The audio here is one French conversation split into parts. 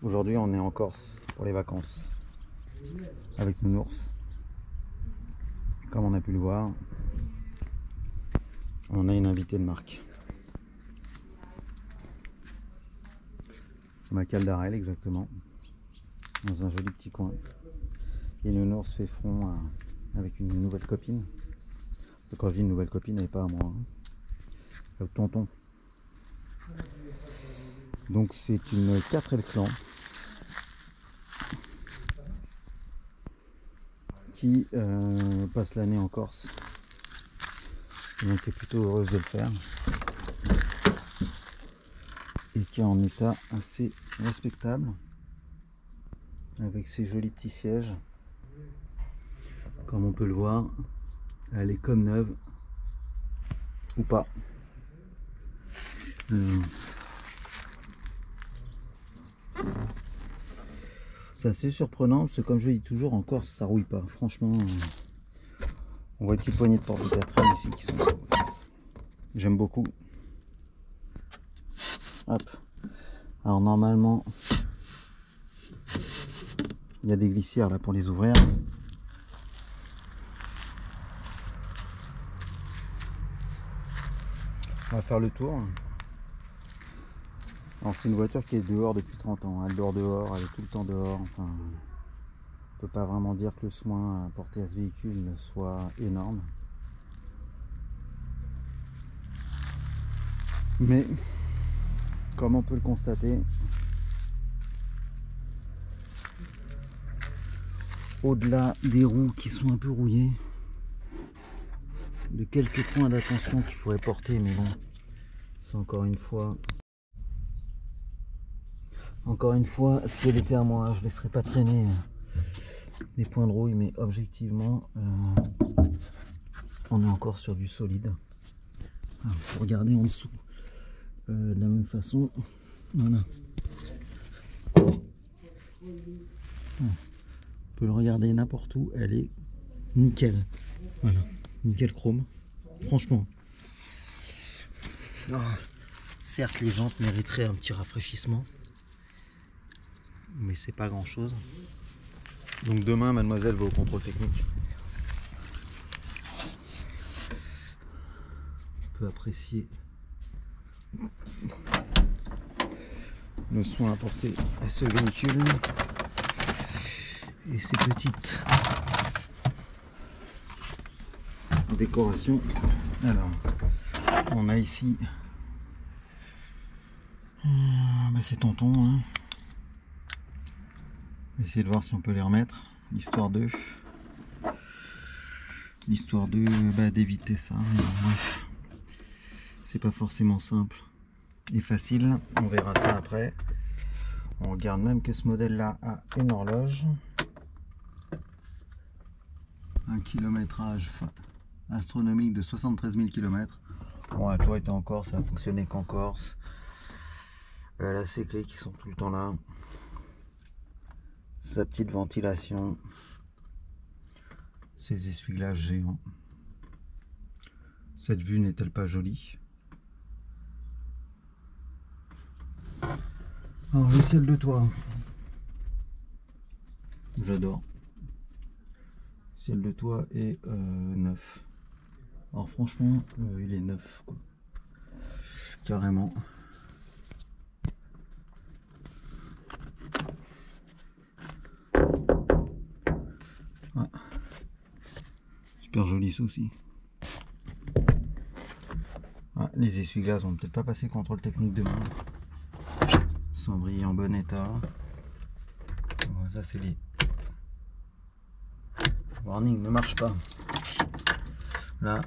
Aujourd'hui, on est en Corse pour les vacances avec Nounours. Comme on a pu le voir, on a une invitée de marque. Ma cale d'Arel exactement, dans un joli petit coin. Et Nounours fait front avec une nouvelle copine. Quand je dis une nouvelle copine, elle n'est pas à moi, hein. Le tonton. Donc c'est une 4L clan qui passe l'année en Corse. Et donc est plutôt heureuse de le faire. Et qui est en état assez respectable. Avec ses jolis petits sièges. Comme on peut le voir, elle est comme neuve. Ou pas. C'est assez surprenant parce que comme je dis toujours en Corse ça rouille pas. Franchement, on voit une petite poignée de portes de 4L ici qui sont... J'aime beaucoup. Hop. Alors normalement, il y a des glissières là pour les ouvrir. On va faire le tour. Alors c'est une voiture qui est dehors depuis 30 ans. Elle dort dehors, elle est tout le temps dehors. Enfin, on peut pas vraiment dire que le soin apporté à ce véhicule soit énorme. Mais comme on peut le constater, au-delà des roues qui sont un peu rouillées, de quelques points d'attention qu'il faudrait porter, mais bon, c'est encore une fois, si elle était à moi, je ne laisserais pas traîner des points de rouille, mais objectivement, on est encore sur du solide. Il faut regarder en dessous, de la même façon, voilà. On peut le regarder n'importe où, elle est nickel, voilà, nickel chrome, franchement. Oh, certes les jantes mériteraient un petit rafraîchissement, mais c'est pas grand chose. Donc demain mademoiselle va au contrôle technique. On peut apprécier le soin apporté à ce véhicule et ses petites décorations. Alors on a ici c'est tonton, hein. On va essayer de voir si on peut les remettre, histoire d'éviter ça. Mais bref, c'est pas forcément simple et facile, on verra ça après. On regarde même que ce modèle là a une horloge, un kilométrage astronomique de 73 000 km. Bon, elle a toujours été en Corse, ça a fonctionné qu'en Corse. Elle a ses clés qui sont tout le temps là, sa petite ventilation, ses essuie-glaces géants. Cette vue n'est-elle pas jolie? Alors le ciel de toit, j'adore. Le ciel de toit est neuf. Alors franchement, il est neuf, quoi. Carrément. Ah. Super joli ça aussi. Ah, les essuie-glaces vont peut-être pas passer contrôle technique demain. Cendrier en bon état. Bon, ça c'est les warning, ne marche pas. Là,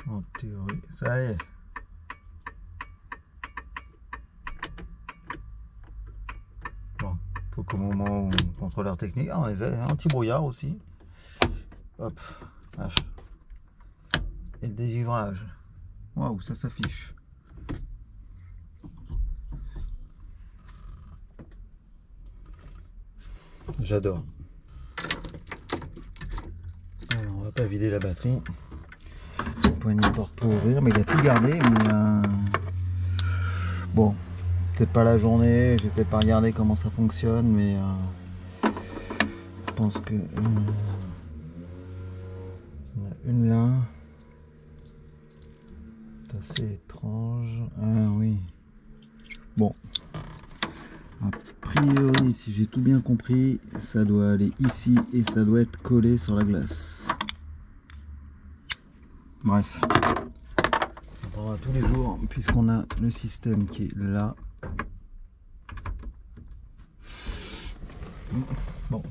en théorie, ça y est. Bon, faut qu'au moment où contrôleur technique, on les a anti-brouillard aussi. Hop, H. Et le dégivrage. Waouh, ça s'affiche. J'adore. Alors, on va pas vider la batterie. Poignée de porte pour ouvrir, mais il a tout gardé. Mais Bon, peut-être pas la journée, j'ai peut-être pas regardé comment ça fonctionne, mais je pense que on a une là. C'est assez étrange. Ah oui. Bon. A priori, si j'ai tout bien compris, ça doit aller ici et ça doit être collé sur la glace. Bref. On prendra tous les jours puisqu'on a le système qui est là. Bon.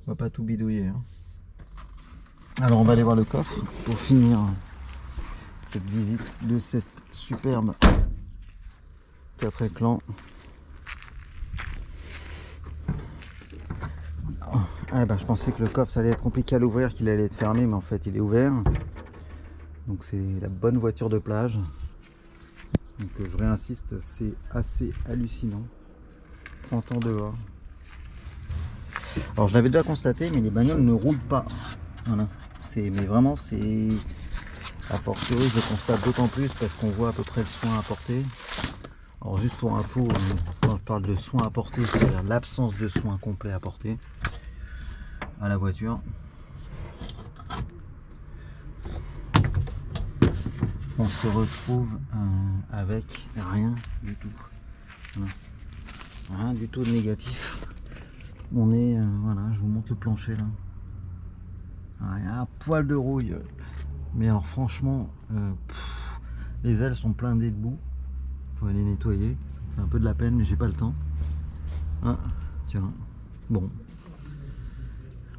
On va pas tout bidouiller. Hein. Alors on va aller voir le coffre pour finir cette visite de cette superbe 4 écrans. Ah bah, je pensais que le coffre ça allait être compliqué à l'ouvrir, qu'il allait être fermé, mais en fait il est ouvert. Donc c'est la bonne voiture de plage. Donc je réinsiste, c'est assez hallucinant. 30 ans dehors. Alors je l'avais déjà constaté, mais les bagnoles ne roulent pas. Voilà. Mais vraiment c'est... A fortiori je le constate d'autant plus parce qu'on voit à peu près le soin apporté. Alors juste pour info, quand je parle de soin apporté, c'est-à-dire l'absence de soin complet apporté à la voiture. On se retrouve avec rien du tout. Voilà. Rien du tout de négatif. On est, voilà, je vous montre le plancher là. Il y a un poil de rouille. Mais alors franchement, les ailes sont blindées de boue. Faut aller nettoyer. Ça me fait un peu de la peine, mais j'ai pas le temps. Ah, tiens. Bon.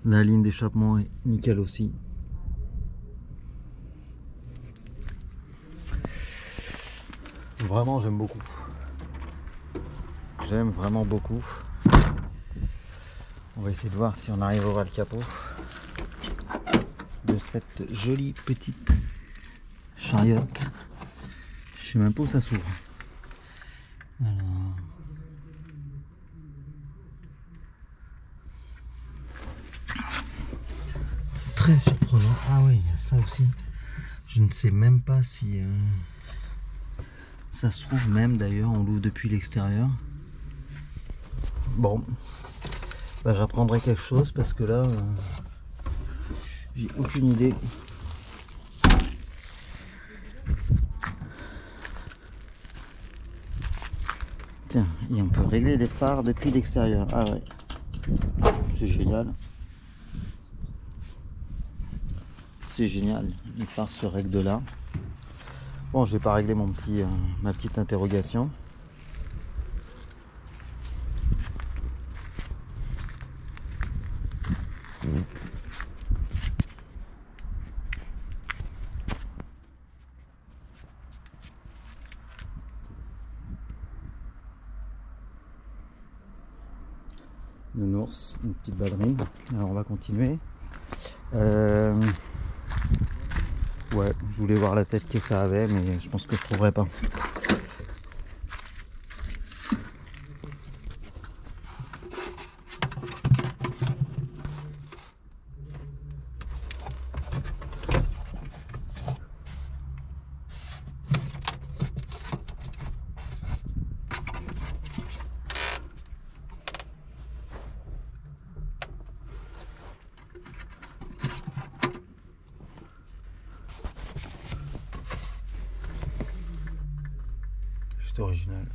La ligne d'échappement est nickel aussi. Vraiment, j'aime beaucoup. J'aime vraiment beaucoup. On va essayer de voir si on arrive à ouvrir le capot de cette jolie petite chariote. Je sais même pas où ça s'ouvre. Alors... Très surprenant. Ah oui, il y a ça aussi. Je ne sais même pas si ça se trouve même d'ailleurs, on l'ouvre depuis l'extérieur. Bon, bah, j'apprendrai quelque chose parce que là, j'ai aucune idée. Tiens, et on peut régler les phares depuis l'extérieur. Ah ouais, c'est génial. C'est génial, les phares se règlent de là. Bon, je vais pas régler ma petite interrogation. Nounours, une petite ballerine. Alors on va continuer. Ouais, je voulais voir la tête que ça avait, mais je pense que je trouverai pas. C'est original.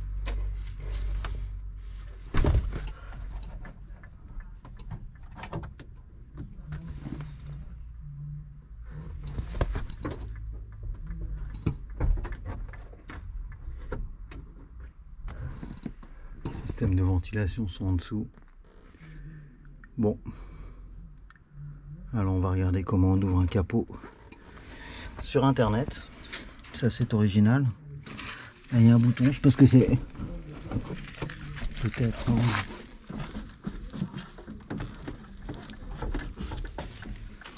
Les systèmes de ventilation sont en dessous. Bon. Alors on va regarder comment on ouvre un capot sur internet. Ça c'est original. Là, il y a un bouton, je sais pas ce que c'est. Peut-être.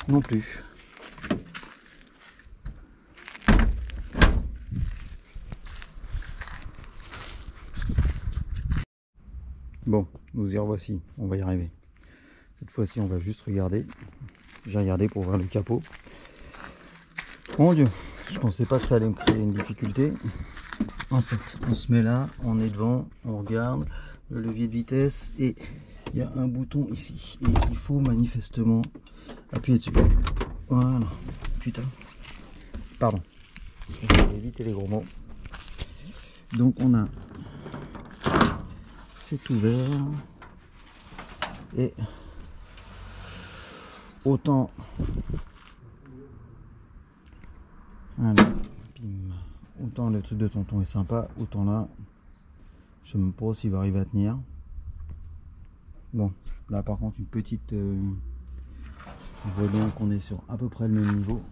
Non plus. Bon, nous y revoici. On va y arriver. Cette fois-ci, on va juste regarder. J'ai regardé pour ouvrir le capot. Mon Dieu, je pensais pas que ça allait me créer une difficulté. En fait, on se met là, on est devant, on regarde le levier de vitesse et il y a un bouton ici. Et il faut manifestement appuyer dessus. Voilà. Putain. Pardon. Je vais éviter les gros mots. Donc on a... C'est ouvert. Et... Autant... Allez, bim. Autant le truc de tonton est sympa, autant là, je sais même pas s'il va arriver à tenir. Bon, là par contre une petite... on voit bien qu'on est sur à peu près le même niveau.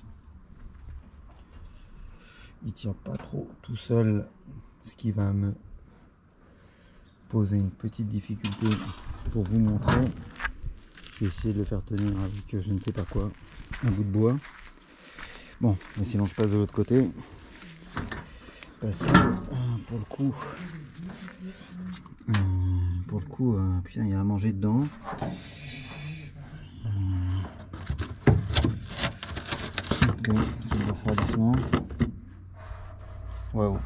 Il tient pas trop tout seul, ce qui va me poser une petite difficulté pour vous montrer. Je vais essayer de le faire tenir avec je ne sais pas quoi, un bout de bois. Bon, mais sinon je passe de l'autre côté. Parce que pour le coup, putain, il y a à manger dedans. Ok, le refroidissement. Waouh.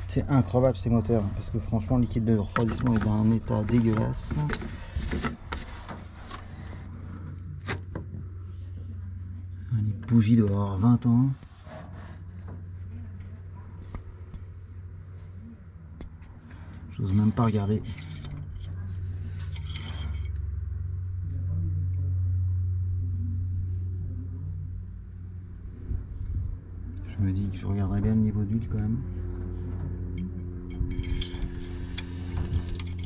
C'est incroyable ces moteurs, parce que franchement, le liquide de refroidissement est dans un état dégueulasse. Les bougies doivent avoir 20 ans. J'ose même pas regarder. Je me dis que je regarderai bien le niveau d'huile quand même.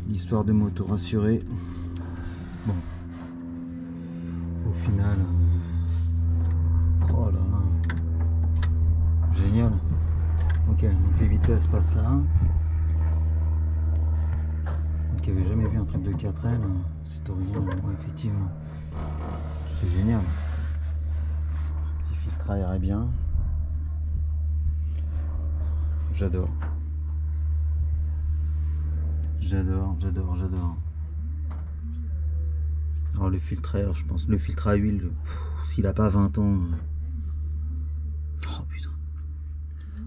L'histoire de m'auto-rassurer. Bon. Au final... Oh là là. Génial. Ok, donc les vitesses passent là. Donc il n'y avait jamais vu un truc de 4L. C'est original, ouais, effectivement. C'est génial. Petit filtre à air est bien. J'adore. J'adore. Alors le filtre à air, je pense, le filtre à huile, s'il n'a pas 20 ans... Oh putain.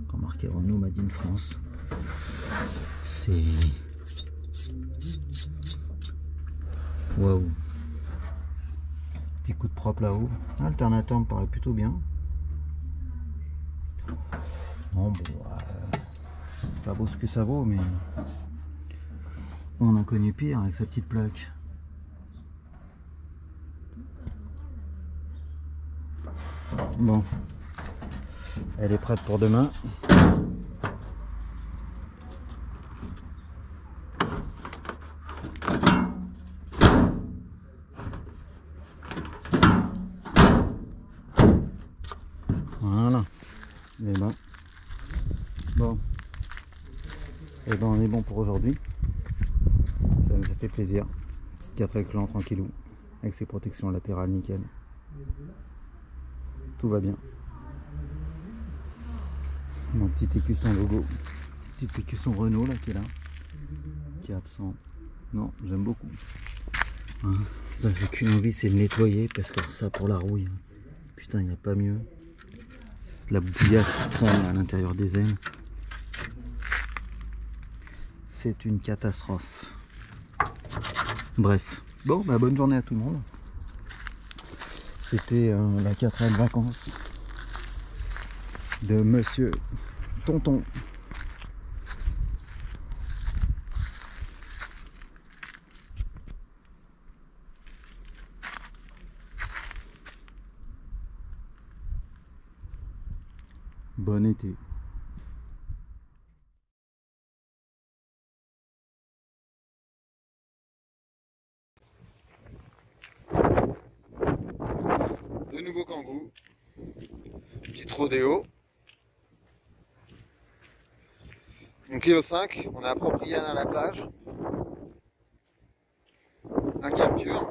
Quand marqué Renault Made in France, c'est... Waouh. Petit coup de propre là-haut. L'alternateur me paraît plutôt bien. Bon, pas beau ce que ça vaut, mais on a connu pire avec sa petite plaque. Bon, elle est prête pour demain. Voilà. Et ben, bon, et ben on est bon pour aujourd'hui. Ça nous a fait plaisir. Petite 4L clan tranquillou, avec ses protections latérales nickel. Tout va bien. Mon petit écusson logo, petit écusson Renault là qui est là, qui est absent. Non, j'aime beaucoup. Hein, ça fait qu'une envie, c'est de nettoyer parce que ça pour la rouille. Putain, il n'y a pas mieux. La bouillasse qui traîne à l'intérieur des ailes. C'est une catastrophe. Bref. Bon, bah bonne journée à tout le monde. C'était la 4L vacances de Monsieur Tonton. Bon été. De nouveau Kangoo. Petite rodéo. Une Clio 5, on a approprié à la plage. Un capture.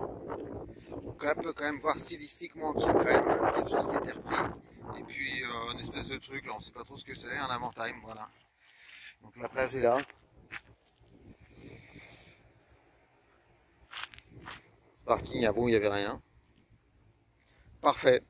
On peut quand même voir stylistiquement qu'il y a quand même quelque chose qui a été repris. Et puis une espèce de truc, là on sait pas trop ce que c'est, un Amertime, voilà. Donc la plage est là. Ce parking, avant il n'y avait rien. Parfait.